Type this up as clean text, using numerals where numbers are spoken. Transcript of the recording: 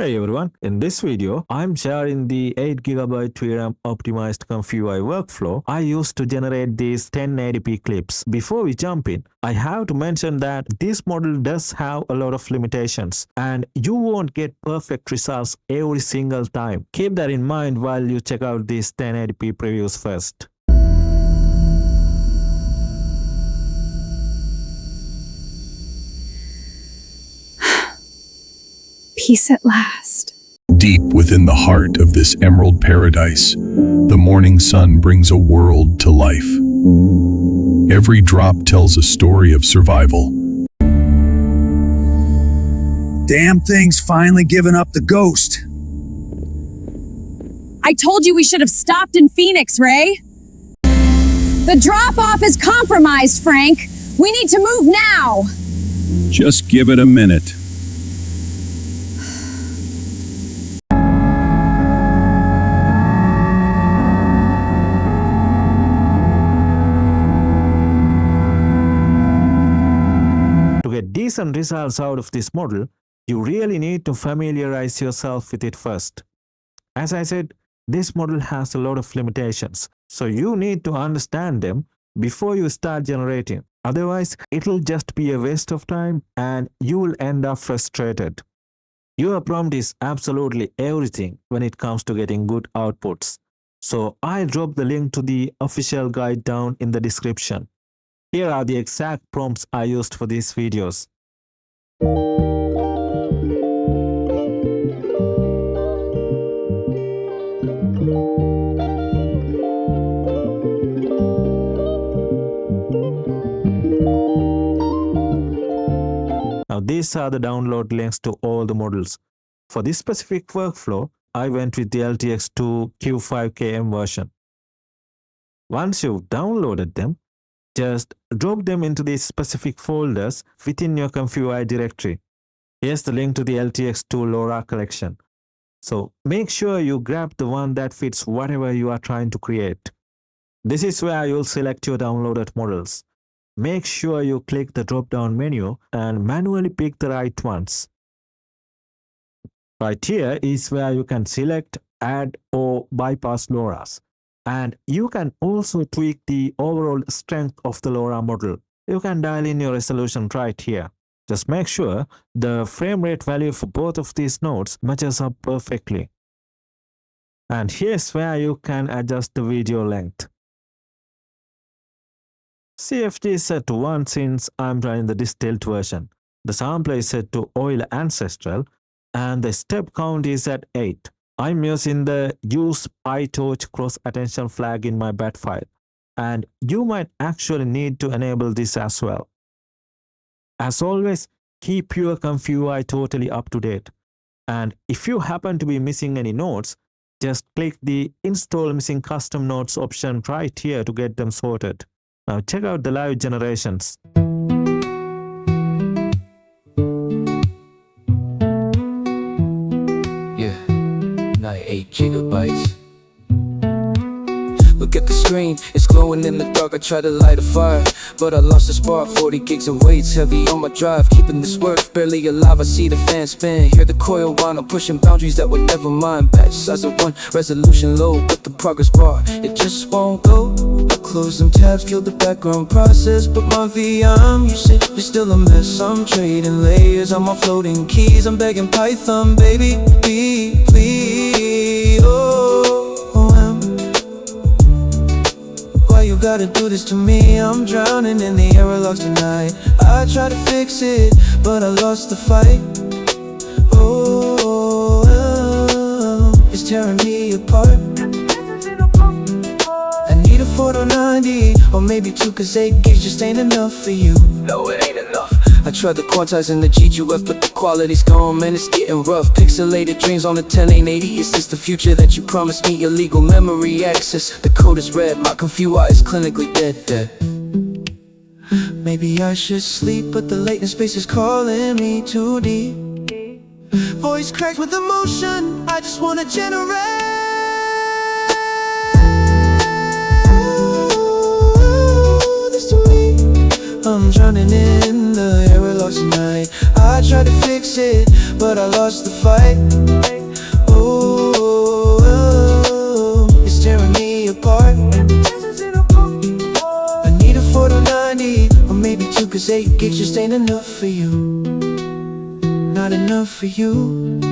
Hey everyone, in this video, I'm sharing the 8GB VRAM optimized ComfyUI workflow I used to generate these 1080p clips. Before we jump in, I have to mention that this model does have a lot of limitations and you won't get perfect results every single time. Keep that in mind while you check out these 1080p previews first. Peace at last. Deep within the heart of this emerald paradise, the morning sun brings a world to life. Every drop tells a story of survival. Damn thing's finally given up the ghost. I told you we should have stopped in Phoenix, Ray. The drop-off is compromised, Frank. We need to move now. Just give it a minute. To get decent results out of this model, you really need to familiarize yourself with it first. As I said, this model has a lot of limitations, so you need to understand them before you start generating. Otherwise, it'll just be a waste of time and you will end up frustrated. Your prompt is absolutely everything when it comes to getting good outputs. So I'll drop the link to the official guide down in the description. Here are the exact prompts I used for these videos. Now these are the download links to all the models. For this specific workflow, I went with the LTX 2 Q5KM version. Once you've downloaded them, just drop them into these specific folders within your ComfyUI directory. Here's the link to the LTX 2 LoRa collection. So make sure you grab the one that fits whatever you are trying to create. This is where you'll select your downloaded models. Make sure you click the drop-down menu and manually pick the right ones. Right here is where you can select, add or bypass LoRas. And you can also tweak the overall strength of the LoRa model. You can dial in your resolution right here. Just make sure the frame rate value for both of these nodes matches up perfectly. And here's where you can adjust the video length. CFG is set to 1 since I'm running the distilled version. The sampler is set to oil ancestral and the step count is at 8. I'm using the use PyTorch cross attention flag in my bat file, and you might actually need to enable this as well. As always, keep your ComfyUI totally up to date. And if you happen to be missing any nodes, just click the Install Missing Custom Nodes option right here to get them sorted. Now check out the live generations. Yeah, 8 gigabytes. Look at the screen, it's glowing in the dark. I tried to light a fire, but I lost the spark. 40 gigs of weight's heavy on my drive, keeping this work barely alive. I see the fan spin, hear the coil whine. I'm pushing boundaries that were never mine. Batch size of 1, resolution low, but the progress bar, it just won't go. I closed them tabs, killed the background process, but my VM usage is still a mess. I'm trading layers, I'm offloading keys. I'm begging Python, baby, please, you gotta do this to me. I'm drowning in the error logs tonight. I tried to fix it, but I lost the fight. It's tearing me apart. I need a 4090 or maybe 2, cause 8 gigs just ain't enough for you. No, it ain't enough. I tried the quantizing the GGF, but the quality's gone, man, it's getting rough. Pixelated dreams on the 1080. Is this the future that you promised me? Illegal memory access, the code is red. My ComfyUI is clinically dead. Maybe I should sleep, but the latent space is calling me too deep. Voice cracked with emotion, I just wanna generate this to me. I'm drowning in the error logs tonight. I tried to fix it, but I lost the fight. 'cause 8 gigs just ain't enough for you. Not enough for you.